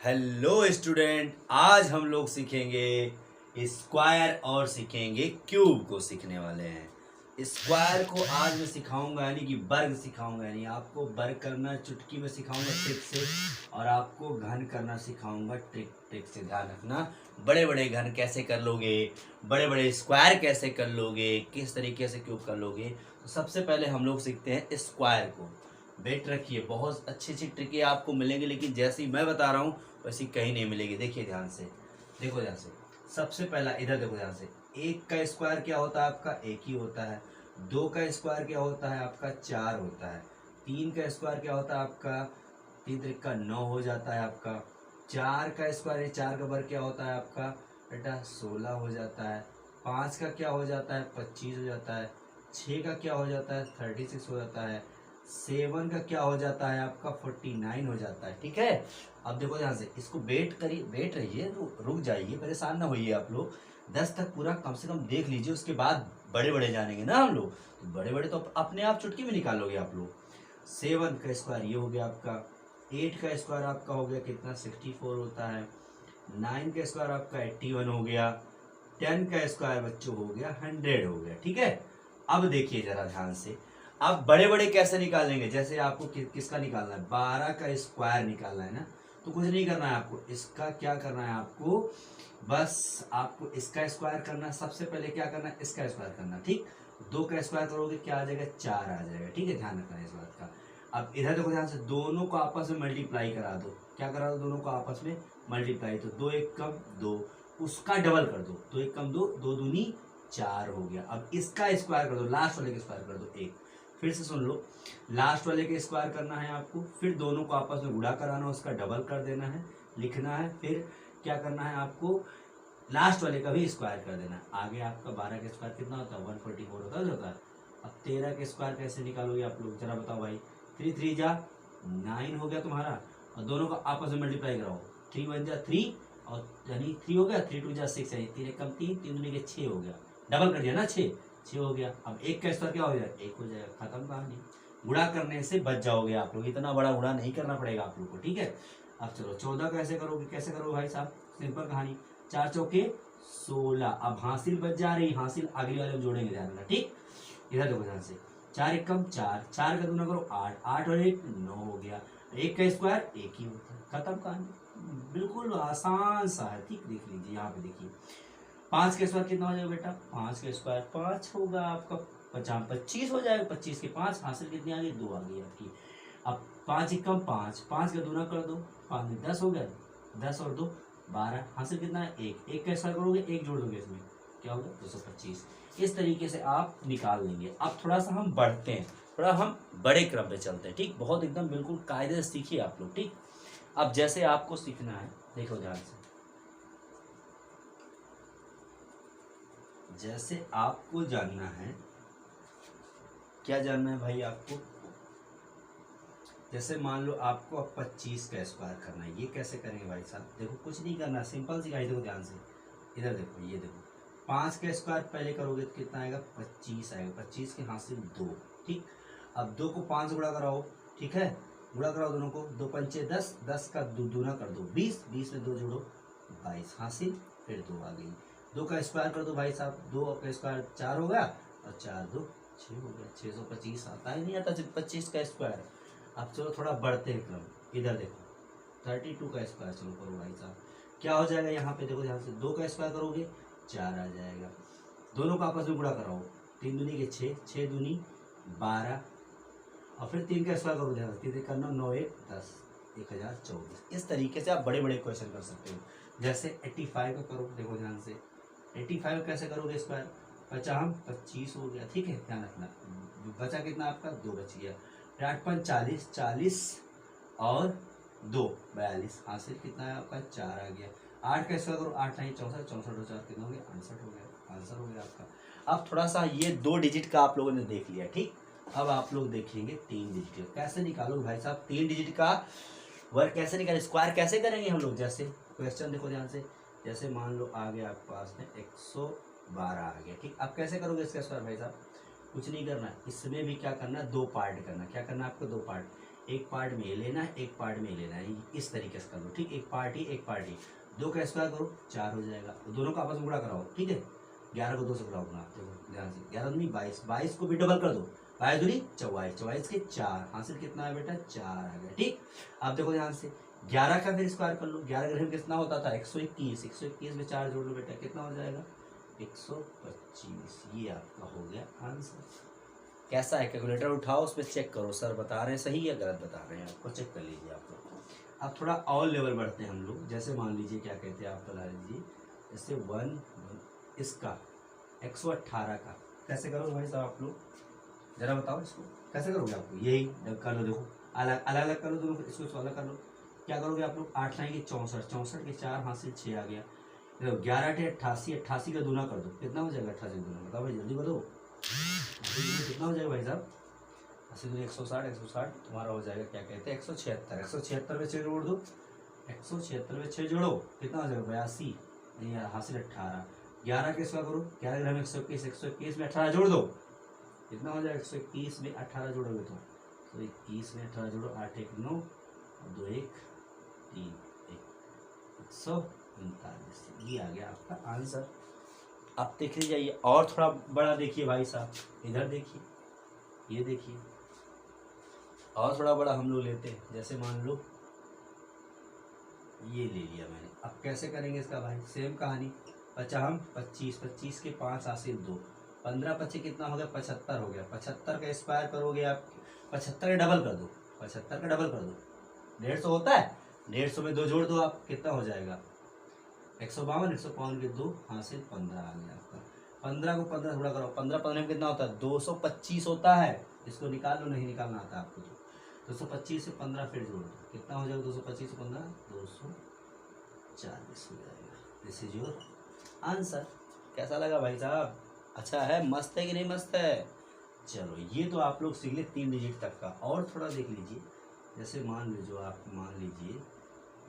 Hello student, आज हम लोग सीखेंगे स्क्वायर और सीखेंगे क्यूब को सीखने वाले हैं। स्क्वायर को आज मैं सिखाऊंगा यानी कि वर्ग सिखाऊंगा, यानी आपको वर्ग करना चुटकी में सिखाऊंगा ट्रिक से, और आपको घन करना सिखाऊंगा ट्रिक से। ध्यान रखना, बड़े बड़े घन कैसे कर लोगे, बड़े बड़े स्क्वायर कैसे कर लोगे, किस तरीके से क्यूब कर लोगे। तो सबसे पहले हम लोग सीखते हैं स्क्वायर को। वेट रखिए, बहुत अच्छी अच्छी ट्रिकें आपको मिलेंगी, लेकिन जैसी मैं बता रहा हूँ वैसी कहीं नहीं मिलेगी। देखिए ध्यान से, देखो ध्यान से। सबसे पहला इधर देखो ध्यान से। एक का स्क्वायर क्या होता है आपका? एक ही होता है। दो का स्क्वायर क्या होता है आपका? चार होता है। तीन का स्क्वायर क्या होता है आपका? तीन त्रिक का 9 हो जाता है आपका। चार का स्क्वायर, चार का वर्ग क्या होता है आपका बेटा? 16 हो जाता है। पाँच का क्या हो जाता है? 25 हो जाता है। छः का क्या हो जाता है? 36 हो जाता है। सेवन का क्या हो जाता है आपका? 49 हो जाता है। ठीक है, अब देखो ध्यान से, इसको वेट करिए, वेट रहिए, रुक जाइए, परेशान ना होइए आप लोग। 10 तक पूरा कम से कम देख लीजिए, उसके बाद बड़े बड़े जानेंगे ना हम लोग। तो बड़े बड़े तो अपने आप चुटकी में निकालोगे आप लोग। 7 का स्क्वायर ये हो गया आपका। 8 का स्क्वायर आपका हो गया कितना? 64 होता है। 9 का स्क्वायर आपका 81 हो गया। 10 का स्क्वायर बच्चों हो गया 100 हो गया। ठीक है, अब देखिए जरा ध्यान से, आप बड़े बड़े कैसे निकालेंगे? जैसे आपको किसका निकालना है? 12 का स्क्वायर निकालना है ना। तो कुछ नहीं करना है आपको, इसका क्या करना है आपको? बस आपको इसका स्क्वायर करना है। सबसे पहले क्या करना है? इसका स्क्वायर करना। ठीक, 2 का स्क्वायर करोगे क्या आ जाएगा? 4 आ जाएगा। ठीक है, ध्यान रखना है इस बात का। अब इधर देखो ध्यान से, दोनों को आपस में मल्टीप्लाई करा दो। क्या करा दो? दोनों को आपस में मल्टीप्लाई। तो 2 एक कम 2, उसका डबल कर दो। 2 एक कम 2, 2 दूनी 4 हो गया। अब इसका स्क्वायर कर दो, लास्ट वाले का स्क्वायर कर दो 1। फिर से सुन लो, लास्ट वाले के स्क्वायर करना है आपको, फिर दोनों को आपस में गुणा कराना, उसका डबल कर देना है, लिखना है। फिर क्या करना है आपको? लास्ट वाले का भी स्क्वायर कर देना है। आगे आपका 12 का स्क्वायर कितना होता है? 144 होता है। अब 13 के स्क्वायर कैसे निकालोगे आप लोग, जरा बताओ भाई। 3 3 जा 9 हो गया तुम्हारा, और दोनों का आपस में मल्टीप्लाई कराओ। 3 1 जा 3, और यानी 3 हो गया। 3 2 जा 6, यानी 3 एक कम 3, 3 दूनी के 6 हो गया। डबल कर दिया ना, 6 6 हो गया। अब एक का स्क्वायर क्या हो जाएगा? 1 हो जाएगा, खत्म कहानी। गुणा करने से बच जाओगे आप लोग, इतना बड़ा गुणा नहीं करना पड़ेगा आप लोग को। ठीक है, अब चलो 14 कैसे करोगे? कैसे करोगे भाई साहब? सिंपल कहानी, 4 चौके 16। अब हासिल बच जा रही, हासिल अगले वाले में जोड़ेंगे, ध्यान रखना। ठीक, इधर देखो ध्यान से, 4 एक कम 4, 4 का दूना करो 8, 8 और 1 9 हो गया। एक का स्क्वायर एक ही होता है, खत्म कहानी। बिल्कुल आसान सा है। ठीक, देख लीजिए यहाँ पे, देखिए 5 का स्क्वायर कितना हो जाएगा बेटा? 5 का स्क्वायर 5 होगा आपका। 50 25 हो जाएगा। 25 के 5, हासिल कितनी आ गई? 2 आ गई आपकी। अब 5 एक कम 5, 5 का दूना कर दो, 5 में 10 हो गया। 10 और 2 12, हासिल कितना है? 1, एक का स्क्वायर करोगे, एक जोड़ दोगे, इसमें क्या होगा? 225। इस तरीके से आप निकाल लेंगे। अब थोड़ा सा हम बढ़ते हैं, थोड़ा हम बड़े क्रम पे चलते हैं। ठीक, बहुत एकदम बिल्कुल कायदे से सीखिए आप लोग। ठीक, अब जैसे आपको सीखना है, देखो ध्यान से, जैसे आपको जानना है, क्या जानना है भाई आपको? जैसे मान लो आपको अब 25 का स्क्वायर करना है, ये कैसे करेंगे भाई साहब? देखो कुछ नहीं करना, सिंपल सी गाइड, देखो ध्यान से, इधर देखो, ये देखो 5 का स्क्वायर पहले करोगे तो कितना आएगा? 25 आएगा। 25 के हासिल 2। ठीक, अब 2 को 5 से गुणा कराओ। ठीक है, गुणा कराओ दोनों को, 2 पंचे 10, 10 का दूना कर दो 20, 20 में 2 जोड़ो 22, हासिल फिर 2 आ गई। 2 का स्क्वायर कर दो भाई साहब, 2 का स्क्वायर 4 हो गया, और 4 2 6 हो गया। 625 आता ही नहीं आता सिर्फ 25 का स्क्वायर। अब चलो थोड़ा बढ़ते हैं क्रम, इधर देखो 32 का स्क्वायर चलो करो भाई साहब। क्या हो जाएगा यहाँ पे? देखो ध्यान से, 2 का स्क्वायर करोगे 4 आ जाएगा। दोनों को आपस में गुणा कराओ, 3 दूनी के 6, 6 दूनी 12, और फिर 3 का स्क्वायर करो, ध्यान से 3 करना 9 1 10, 1024। इस तरीके से आप बड़े बड़े क्वेश्चन कर सकते हो। जैसे 85 का करो, देखो ध्यान से, 85 कैसे करोगे स्क्वायर? 50 25 हो गया। ठीक है, ध्यान रखना, बचा कितना आपका? 2 बच गया। 8 5 40, 40 और 2 42, हासिल कितना है आपका? 4 आ गया। 8 का स्क्वायर करो, 8 नहीं 64, 64 और 4 कितना हो गया? 68 हो गया। आंसर हो गया आपका। अब थोड़ा सा ये 2 डिजिट का आप लोगों ने देख लिया। ठीक, अब आप लोग देखेंगे 3 डिजिट का। कैसे निकालोगे भाई साहब 3 डिजिट का वर्ग? कैसे निकाले, स्क्वायर कैसे करेंगे हम लोग? जैसे क्वेश्चन देखो ध्यान से, जैसे मान लो आ गया आपके पास में 112 आ गया। ठीक, अब कैसे करोगे इसका स्क्वायर भाई साहब? कुछ नहीं करना, इसमें भी क्या करना? 2 पार्ट करना। क्या करना आपको? 2 पार्ट। एक पार्ट में ये लेना है, एक पार्ट में ये लेना है, इस तरीके से कर लो, ठीक। एक पार्ट ही एक पार्ट ही, 2 का स्क्वायर करो 4 हो जाएगा, दोनों का आपस में गुणा कराओ, ठीक है। 11 को 2 से गुणा होगा, देखो ध्यान से, 11 दूनी 22, 22 को भी डबल कर दो, 22 दूनी 44, 44 के 4, हासिल कितना है बेटा 4 आ गया, ठीक। अब देखो ध्यान से 11 का फिर स्क्वायर कर लो, 11 ग्राम कितना होता था 121, 121 में 4 जोड़ लो बेटा, कितना हो जाएगा 125। ये आपका हो गया आंसर। कैसा है, कैलकुलेटर उठाओ, उस पर चेक करो सर बता रहे हैं सही या गलत बता रहे हैं, आपको चेक कर लीजिए आप लोग। अब थोड़ा और लेवल बढ़ते हैं हम लोग, जैसे मान लीजिए क्या कहते हैं आप बता लीजिए, जैसे 1 इसका 118 का कैसे करोगे भाई साहब आप लोग, जरा बताओ इसको कैसे करोगे। आपको यही कर लो, देखो अलग अलग अलग कर लो दोनों, इसको अलग कर लो। क्या करोगे आप लोग, 8 लाएंगे 64, 64 के 4 हासिल 6 आ गया। देखो 11 टे 88, 88 का दूना कर दो, कितना हो जाएगा 88 का दूना, बताओ भाई जल्दी बताओ कितना हो जाएगा भाई साहब। 80 दूनी 160, 160 तुम्हारा हो जाएगा क्या कहते हैं 176, 176 में 6 जोड़ दो, 176 में 6 जोड़ो, कितना हो जाएगा 82, हासिल 18। 11 के स्क्वायर करो, 11 ग्राम 121, 121 में 18 जोड़ दो, कितना हो जाएगा 121 में 18 जोड़ोगे तो 21 में 18 जोड़ो, 8 1 9 और 2 1 3 139, ये आ गया आपका आंसर। अब देख लीजिए और थोड़ा बड़ा देखिए भाई साहब, इधर देखिए, ये देखिए और थोड़ा बड़ा हम लोग लेते हैं, जैसे मान लो ये ले लिया मैंने। अब कैसे करेंगे इसका भाई, सेम कहानी, 50 25, 25 के 5 हासिल 2, 15 25 कितना हो गया 75 हो गया, 75 का स्क्वायर करोगे आप, 75 का डबल कर दो, 75 का डबल कर दो, 150 होता है, 150 में 2 जोड़ दो आप, कितना हो जाएगा 152, 152 के 2 हासिल 15 आ गया आपका। 15 को 15 थोड़ा करो, 15 15 में कितना होता है 225 होता है, इसको निकाल लो, नहीं निकालना आता आपको तो 225 से 15 फिर जोड़ दो, कितना हो जाएगा 225 से 15 240 हो जाएगा। This is your answer. कैसा लगा भाई साहब, अच्छा है, मस्त है कि नहीं मस्त है। चलो ये तो आप लोग सीख ले 3 डिजिट तक का, और थोड़ा देख लीजिए, जैसे मान लीजिए आप, मान लीजिए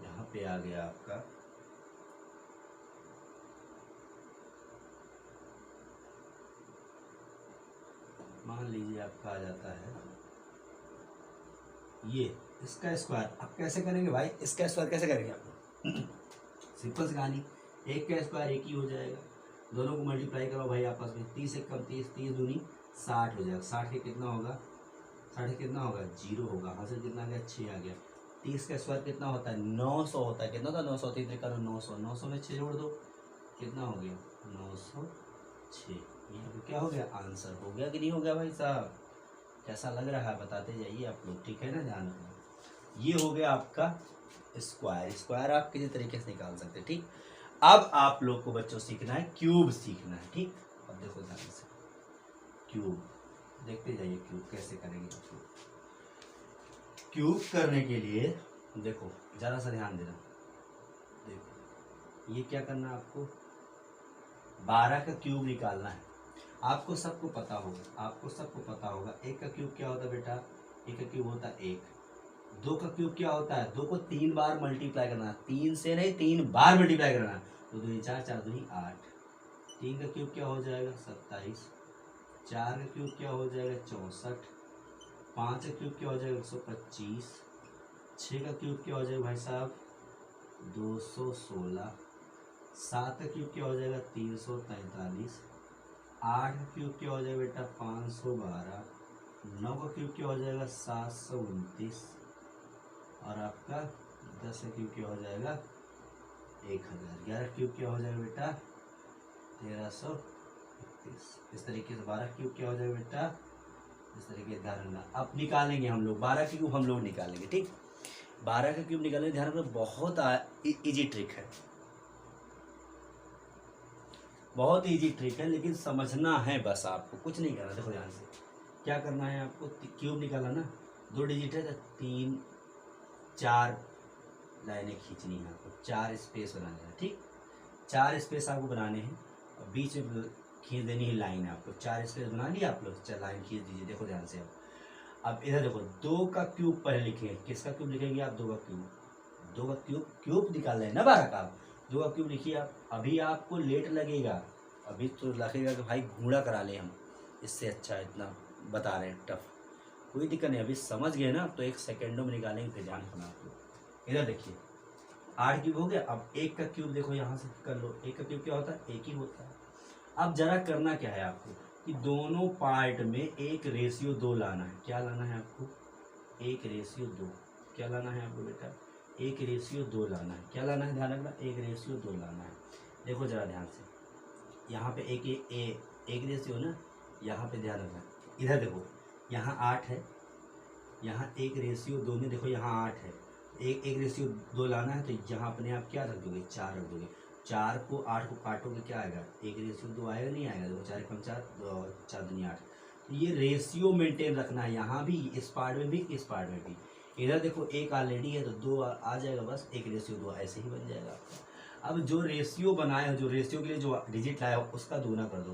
यहाँ पे आ गया आपका मान लीजिए आपका आ जाता है ये इसका स्क्वायर। अब कैसे करेंगे भाई, इसका स्क्वायर कैसे करेंगे आप लोग सिंपल सी कहानी, 1 का स्क्वायर 1 ही हो जाएगा, दोनों को मल्टीप्लाई करो भाई आपस में, 30 एक कम 30, 30 दूनी 60 हो जाएगा, 60 के कितना होगा, 60 के कितना होगा 0 होगा, हासिल कितना आ गया 6 आ गया। 30 का स्क्वायर कितना होता है 900 होता है, कितना होता है 900, 3 करो 900, 900 में 6 जोड़ दो, कितना हो गया 906। ये क्या हो गया आंसर, हो गया कि नहीं हो गया भाई साहब, कैसा लग रहा है बताते जाइए आप लोग, ठीक है ना, ध्यान रखना। ये हो गया आपका स्क्वायर, स्क्वायर आप किसी तरीके से निकाल सकते हैं, ठीक। अब आप लोग को बच्चों सीखना है क्यूब सीखना है, ठीक। अब देखो ध्यान से क्यूब देखते जाइए, क्यूब कैसे करेंगे आप लोग। क्यूब करने के लिए देखो जरा सा ध्यान देना, देखो ये क्या करना है आपको, 12 का क्यूब निकालना है। आपको सबको पता होगा, आपको सबको पता होगा 1 का क्यूब क्या होता है बेटा, 1 का क्यूब होता है 1। 2 का क्यूब क्या होता है, 2 को 3 बार मल्टीप्लाई करना, 3 से नहीं 3 बार मल्टीप्लाई करना, तो 2 4 4 2 8। 3 का क्यूब क्या हो जाएगा 27। 4 का क्यूब क्या हो जाएगा 64। 5 का क्यूब क्या हो जाएगा 125। 6 का क्यूब क्या हो जाएगा भाई साहब 216। 7 का क्यूब क्या हो जाएगा 343। 8 का क्यूब क्या हो जाएगा बेटा 512। 9 का क्यूब क्या हो जाएगा 729। और आपका 10 का क्यूब क्या हो जाएगा 1000। 11 क्यूब क्या हो जाएगा बेटा 1331। इस तरीके से 12 क्यूब क्या हो जाएगा बेटा इस तरीके से ध्यान रखना। अब निकालेंगे हम लोग 12 के क्यूब हम लोग निकालेंगे, ठीक। 12 का क्यूब निकालने ध्यान रखना, बहुत इजी ट्रिक है, बहुत इजी ट्रिक है, लेकिन समझना है बस, आपको कुछ नहीं करना। देखो ध्यान से क्या करना है आपको, क्यूब निकाला ना, 2 डिजिट है तो 3 4 लाइनें खींचनी है आपको, 4 स्पेस बनाना है, ठीक। 4 स्पेस आपको बनाने हैं और बीच में खींच देनी है लाइन आपको। 4 स्पेस बना लिया आप लोग, 4 लाइन खींच दीजिए। देखो ध्यान से अब इधर देखो 2 का क्यूब पहले लिखेंगे, किसका क्यूब लिखेंगे आप 2 का क्यूब। 2 का क्यूब निकाल रहे हैं ना 12 का, 2 का क्यूब लिखिए आप। अभी आपको लेट लगेगा, अभी तो लगेगा कि भाई घूड़ा करा ले हम, इससे अच्छा इतना बता रहे हैं टफ। कोई दिक्कत नहीं, अभी समझ गए ना तो 1 सेकेंडों में निकालेंगे, फिर ध्यान रखना आप लोग। इधर देखिए 8 क्यूब हो गया। अब 1 का क्यूब देखो यहाँ से कर लो, 1 का क्यूब क्या होता है, 1 ही होता है। अब जरा करना क्या है आपको कि दोनों पार्ट में 1:2 लाना है। क्या लाना है आपको, 1:2। क्या लाना है आपको बेटा, 1:2 लाना है। क्या लाना है, ध्यान रखना, 1:2 लाना है। देखो जरा ध्यान से, यहाँ पे एक रेशियो ना, यहाँ पे ध्यान रखना। इधर देखो यहाँ 8 है, यहाँ 1:2 में देखो यहाँ 8 है, 1:2 लाना है तो यहाँ अपने आप क्या रख दोगे, 4 रख दोगे। 4 को 8 को काटोगे क्या आएगा, 1:2 आएगा, नहीं आएगा। देखो 4 कम 4, 4 दूनी 8। तो ये रेशियो मेंटेन रखना है, यहाँ भी, इस पार्ट में भी, इस पार्ट में भी। इधर देखो 1 ऑलरेडी है तो 2 आ जाएगा, बस 1:2 ऐसे ही बन जाएगा आपका। अब जो रेशियो बनाया है, जो रेशियो के लिए जो डिजिट लाया हो उसका दूना कर दो।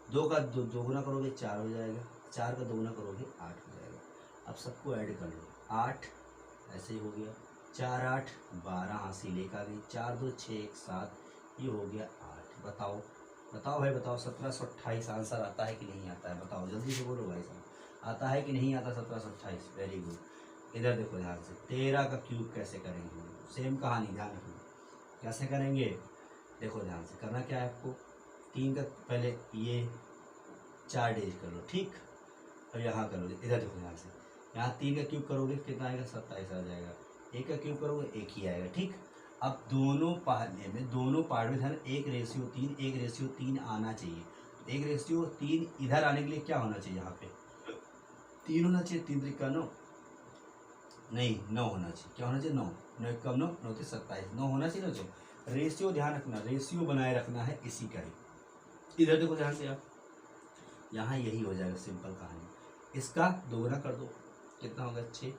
2 का दोगुना करोगे 4 हो जाएगा, 4 का दोगुना करोगे 8 हो जाएगा। अब सबको ऐड कर लो, 8 ऐसे ही हो गया, 4 8 12 हासिल 1 आ गई, 4 2 6 1 7, ये हो गया 8। बताओ बताओ भाई बताओ, 1728 आंसर आता है कि नहीं आता है, बताओ जल्दी से बोलो भाई साहब, आता है कि नहीं आता 1728? Very good. इधर देखो ध्यान से, 13 का क्यूब कैसे करेंगे, सेम कहानी, ध्यान रखना कैसे करेंगे। देखो ध्यान से करना क्या है आपको, 3 का पहले ये 4 डिजिट कर लो, ठीक, और यहाँ कर लो। इधर देखो ध्यान से, यहाँ 3 का क्यूब करोगे कितना आएगा, 27 आ जाएगा। 1 का क्यूब करोगे 1 ही आएगा, ठीक। अब दोनों पार्ट में ध्यान, 1:3, 1:3 आना चाहिए। 1:3 इधर आने के लिए क्या होना चाहिए, यहाँ पे 3 होना चाहिए, 3 3 का 9, नहीं 9 होना चाहिए। क्या होना चाहिए, 9, 9 कम 9 9 के 27, 9 होना चाहिए ना। चाहिए रेशियो, ध्यान रखना, रेशियो बनाए रखना है इसी का ही। इधर देखो ध्यान से आप, यहाँ यही हो जाएगा, सिंपल कहानी। इसका दोगुना कर दो, कितना होगा 6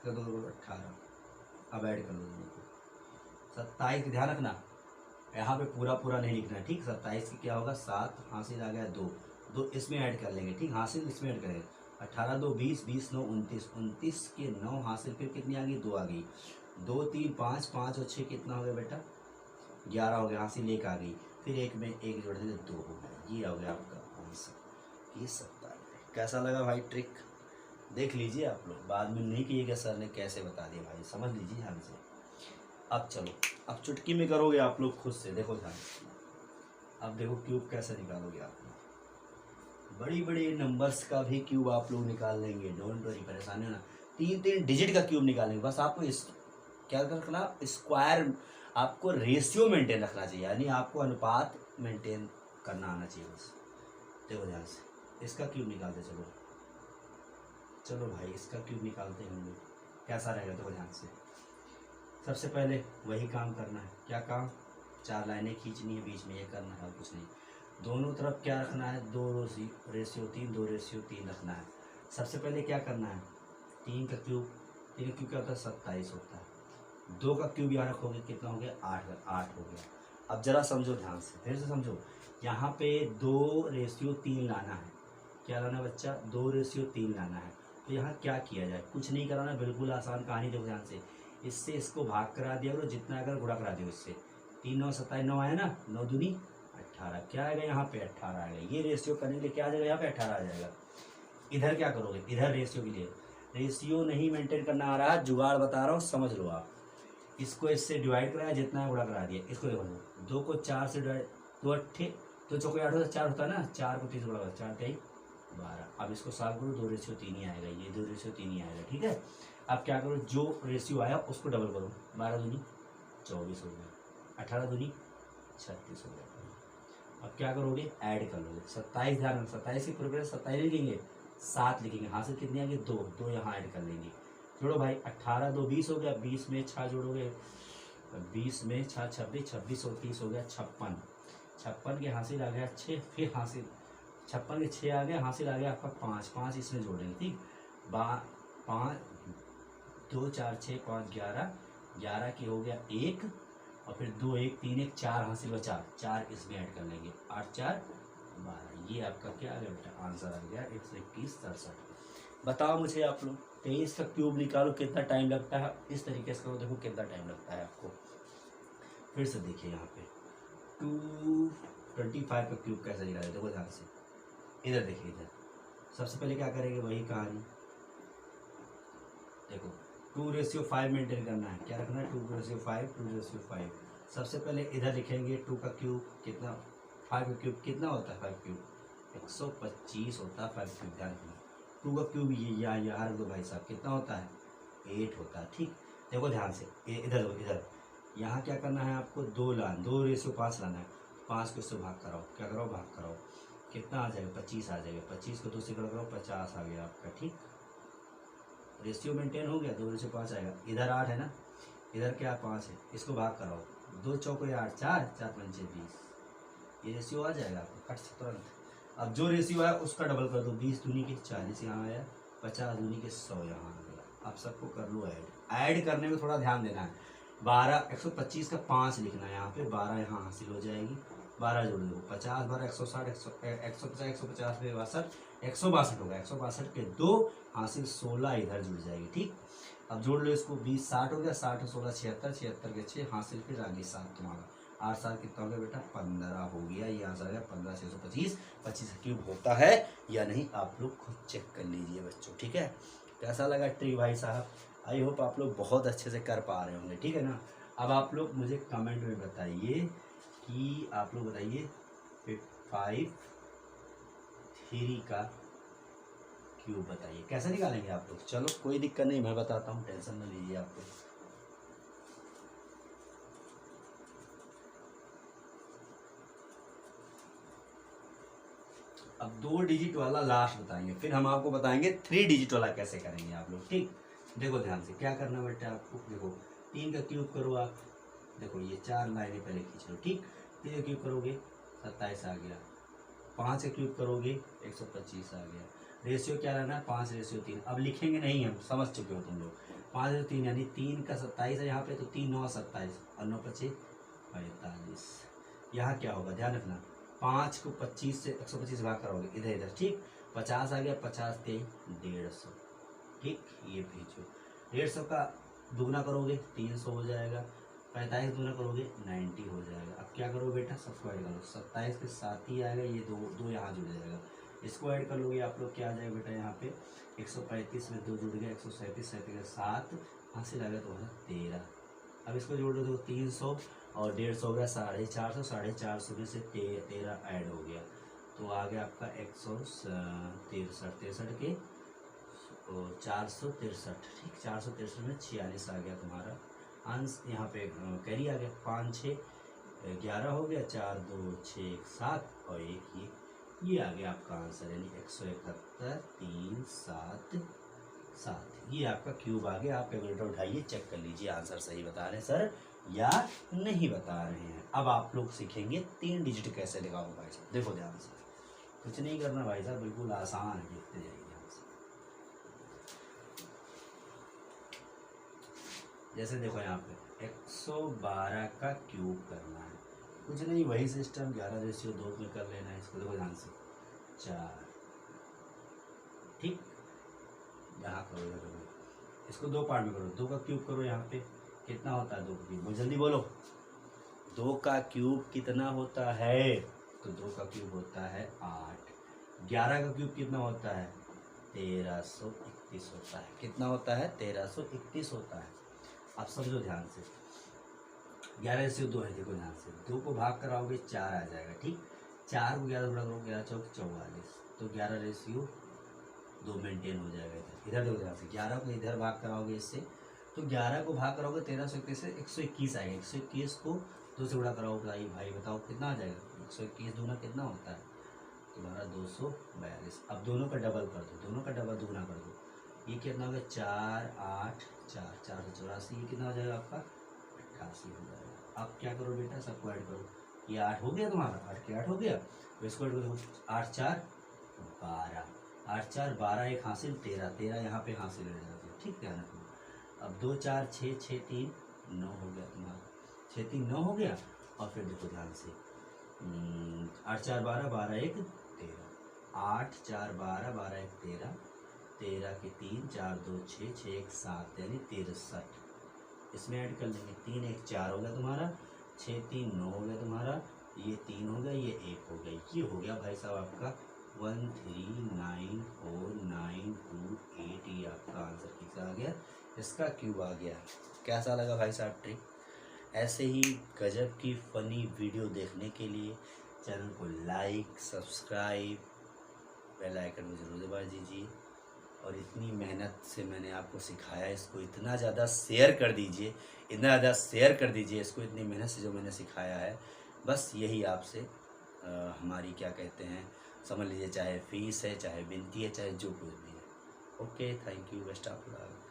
का 2 18। अब ऐड कर दो दोनों को, 27। ध्यान रखना यहाँ पे पूरा पूरा नहीं लिखना, ठीक। 27 की क्या होगा, 7 हासिल आ गया 2 इसमें ऐड कर लेंगे, ठीक, हासिल इसमें ऐड करेंगे। 18 2 20, 20 9 29, 29 के 9 हासिल, फिर कितनी आ गई, 2 आ गई। 2 3 5, 5 और 6 कितना हो गया बेटा, 11 हो गया, हासिल 1 आ गई, फिर 1 में 1 जोड़ देंगे 2 हो गया। ये हो गया आपका आंसर, ये 27। कैसा लगा भाई ट्रिक, देख लीजिए आप लोग, बाद में नहीं कहिएगा सर ने कैसे बता दिया, भाई समझ लीजिए ध्यान से। अब चलो, अब चुटकी में करोगे आप लोग खुद से, देखो ध्यान से। अब देखो क्यूब कैसे निकालोगे आप लोग, बड़ी बड़ी नंबर्स का भी क्यूब आप लोग निकाल लेंगे, डोंट वरी, परेशानी होना। 3 डिजिट का क्यूब निकालेंगे, बस आपको इस क्या रखना, स्क्वायर, आपको रेशियो मेंटेन रखना चाहिए, यानी आपको अनुपात मेंटेन करना आना चाहिए बस। देखो ध्यान से, इसका क्यूब निकालते चलो, चलो भाई इसका क्यूब निकालते हैं हम लोग, कैसा रहेगा। देखो ध्यान से, सबसे पहले वही काम करना है, क्या काम, 4 लाइनें खींचनी है, बीच में ये करना है और कुछ नहीं। दोनों तरफ क्या रखना है, 2:3, 2:3 रखना है। सबसे पहले क्या करना है, 3 का क्यूब, 3 का क्यूब क्या होता है, 27 होता है। 2 का क्यूब यहाँ रखोगे कितना हो गया, 8 हो गया। अब जरा समझो ध्यान से, फिर से समझो, यहाँ पे 2:3 लाना है। क्या लाना है बच्चा, 2:3 लाना है। तो यहाँ क्या किया जाए, कुछ नहीं कराना, बिल्कुल आसान कहानी। देखो ध्यान से, इससे इसको भाग करा दिया करो, जितना अगर गुणा करा दियो इससे, 3 9 27, 9 आया ना, 9 दूनी 18, क्या आएगा यहाँ पे 18 आएगा। ये रेशियो करने के लिए क्या आ जाएगा, यहाँ पे 18 आ जाएगा। इधर क्या करोगे, इधर रेशियो के लिए, रेशियो नहीं मेंटेन करना आ रहा, जुगाड़ बता रहा हूँ, समझ लो आप। इसको इससे डिवाइड कराया, जितना गुणा करा दिया, इसको देखो 2 को 4 से डिवाइड, 2 8 तो चौको 8 होता, 4 होता है ना, 4 को 3 से गुणा करो, 4 3 12। अब इसको साफ करो, 2:3 ही आएगा, ये 2:3 ही आएगा, ठीक है। अब क्या करो, जो रेशियो आया उसको डबल करो, 12 दूनी 24 हो गया, 18 दूनी 36 हो गया। अब क्या करोगे, ऐड कर लोगे, 27, ध्यान रखना 27 की प्रोग्रेस 27 लिखेंगे, 7 लिखेंगे, हासिल कितनी आ गई, 2 यहाँ ऐड कर लेंगे। जोड़ो भाई, 18 2 20 हो गया, 20 में 6 जोड़ोगे, 20 में 6 26, 26 और 30 हो गया 56, 56 के हासिल आ गया 6, फिर हासिल 56 के 6 आ गया, हासिल आ गया आपका 5, 5 इसमें जोड़ेंगे, ठीक। 5 2 4 6 5 11, 11 की हो गया 1, और फिर 2 1 3 1 4 हासिल बचा, 4 इसमें ऐड कर लेंगे, 8 4 12। ये आपका क्या आ गया बेटा, आंसर आ गया 121 67। बताओ मुझे आप लोग, 23 का क्यूब निकालो कितना टाइम लगता है, इस तरीके से करो, देखो कितना टाइम लगता है आपको। फिर से देखिए यहाँ पे 225 का क्यूब कैसे निकाले, देखो ध्यान से, इधर देखिए, इधर सबसे पहले क्या करेंगे, वही कहानी, देखो 2:5 मेंटेन करना है। क्या रखना है, 2:5, 2:5। सबसे पहले इधर लिखेंगे 2 का क्यूब कितना, 5 का क्यूब कितना होता है, 5 क्यूब 125 होता है। 5 क्यूब ध्यान रखना, 2 का क्यूब ये यहाँ रख दो भाई साहब, कितना होता है, 8 होता है। ठीक, देखो ध्यान से, इधर इधर यहाँ क्या करना है आपको, 2:5 लाना है। 5 को इससे भाग कराओ, क्या कराओ, भाग कराओ, कितना आ जाएगा, 25 आ जाएगा। 25 को 2 से गुणा करो, 50 आ गया आपका। ठीक, रेशियो मेंटेन हो गया, 2:5 आएगा। इधर 8 है ना, इधर क्या 5 है, इसको भाग कराओ, 2 चौको 8, 4 4 पंचे 20, ये रेशियो आ जाएगा आपको कट से तुरंत। अब जो रेशियो है उसका डबल कर दो, 20 दूनी के 40 यहाँ आया, 50 दूनी के 100 यहाँ आ गया। अब सबको कर लो ऐड करने में थोड़ा ध्यान देना है। 12 125 का 5 लिखना है यहाँ पे, 12 यहाँ हासिल हो जाएगी, 12 जोड़ दो, 50 12 160, 150 150 पे 162 होगा, 162 के 2 हासिल 16 इधर जुड़ जाएगी। ठीक, अब जोड़ लो इसको, 20 60 हो गया, 60 और 16 76, 76 के 6 हासिल फिर आगे 7 तुम्हारा, 8 7 कितना हो गया बेटा, 15 हो गया। ये आंसर है 15 625। 25 क्यूब होता है या नहीं आप लोग खुद चेक कर लीजिए बच्चों। ठीक है, कैसा लगा ट्रिक भाई साहब, आई होप आप लोग बहुत अच्छे से कर पा रहे होंगे। ठीक है ना, अब आप लोग मुझे कमेंट में बताइए कि आप लोग बताइए 5 3 का क्यूब बताइए, कैसे निकालेंगे आप लोग। चलो कोई दिक्कत नहीं, मैं बताता हूँ, टेंशन न लीजिए आप लोग। अब 2 डिजिट वाला लास्ट बताएंगे, फिर हम आपको बताएंगे 3 डिजिट वाला कैसे करेंगे आप लोग। ठीक, देखो ध्यान से क्या करना बेटा आपको, देखो 3 का क्यूब करो आप, देखो ये 4 लाइनें पहले खींच लो। ठीक, 3 का क्यूब करोगे 27 आ गया, 5 का क्यूब करोगे 125 आ गया। रेशियो क्या रहना है, 5:3। अब लिखेंगे नहीं, हम समझ चुके हो तुम लोग, 5:3 यानी 3 का 27 है यहाँ पे, तो 3 9 27 और 9 5 45। यहाँ क्या होगा ध्यान रखना, 5 को 25 से 125 भाग करोगे इधर इधर। ठीक, 50 आ गया, 50 के 150। ठीक, ये भेजो, 150 का दुगना करोगे 300 हो जाएगा, 45 दुगना करोगे 90 हो जाएगा। अब क्या करो बेटा, सबको ऐड करो, 27 के साथ ही आएगा, ये दो यहाँ जुड़ जाएगा, इसको ऐड कर लोगे आप लोग, क्या आ जाएगा बेटा यहाँ पे 135 में 2 जुड़ गया, 137 के 7 हासिल आ गया तो 13। अब इसको जोड़ दो, 300 और 150 हो गया 450, 450 में से 13 ऐड हो गया, तो आ गया आपका 163 के 463। ठीक, 463 में 46 आ गया तुम्हारा आंसर। यहाँ पे कैरी आ गया, 5 6 11 हो गया, 4 2 6 7 और 1 ये आ गया आपका आंसर, यानी 171 3 7 7। ये आपका क्यूब आ गया। आप कैलकुलेटर उठाइए, चेक कर लीजिए आंसर सही बता रहे हैं सर या नहीं बता रहे हैं। अब आप लोग सीखेंगे 3 डिजिट कैसे लगाओ भाई साहब। देखो ध्यान से, कुछ नहीं करना भाई साहब, बिल्कुल आसान है, देखते जाइए ध्यान से। जैसे देखो यहाँ पे 112 का क्यूब करना है, कुछ नहीं वही सिस्टम, 11:2 में कर लेना है इसको। देखो ध्यान से, 4। ठीक, यहाँ करो, इसको 2 पार्ट में करो, 2 का क्यूब करो, यहाँ पे कितना होता है 2 का क्यूब, जल्दी बोलो, 2 का क्यूब कितना होता है, तो 2 का क्यूब होता है 8। 11 का क्यूब कितना होता है, 1331 होता है। कितना होता है, 1331 होता है। आप समझो ध्यान से, 11:2 है, देखो ध्यान से, 2 को भाग कराओगे 4 आ जाएगा। ठीक, 4 को 11 गुणा करो, 11 चौक 44, तो 11:2 मेंटेन हो जाएगा। इधर देखो ध्यान से, 11 को इधर भाग कराओगे इससे, तो 11 को भाग कराओगे 1331 से 121 आएगा, 121 को 2 से गुणा कराओगे, भाई बताओ कितना आ जाएगा, 121 दूना कितना होता है तुम्हारा 242। अब दोनों का डबल कर दो, दोनों का डबल दुगना कर दो, ये कितना हो गया 4 8 4 484, ये कितना हो जाएगा आपका 88 हो जाएगा। अब क्या करो बेटा, सबको ऐड करो, ये 8 हो गया तुम्हारा, 8 के 8 हो गया, तो इसको ऐड करो, 8 4 12, 8 4 12 एक हासिल 13, 13 यहाँ पे हासिल हो जाती है। ठीक, ध्यान रखो। अब 2 4 6 6 3 9 हो गया तुम्हारा, 6 3 9 हो गया। और फिर देखो ध्यान से, 8 4 12 12 1 13, 8 4 12 12 1 13, 13 के 3 4 2 6 6 1 7 यानी 63। इसमें ऐड कर लेंगे, 3 1 4 हो गया तुम्हारा, 6 3 9 हो गया तुम्हारा, ये 3 हो गया, ये 1 हो गया, ये हो गया भाई साहब आपका 13949288 ये आपका आंसर कितना आ गया, इसका क्यूब आ गया। कैसा लगा भाई साहब ट्रिक? ऐसे ही गजब की फ़नी वीडियो देखने के लिए चैनल को लाइक, सब्सक्राइब, बेल आइकन में ज़रूर दबा दीजिए। और इतनी मेहनत से मैंने आपको सिखाया, इसको इतना ज़्यादा शेयर कर दीजिए, इतना ज़्यादा शेयर कर दीजिए इसको, इतनी मेहनत से जो मैंने सिखाया है। बस यही आपसे हमारी क्या कहते हैं, समझ लीजिए, चाहे फीस है, चाहे विनती है, चाहे जो कुछ भी है। Okay, thank you, best of luck.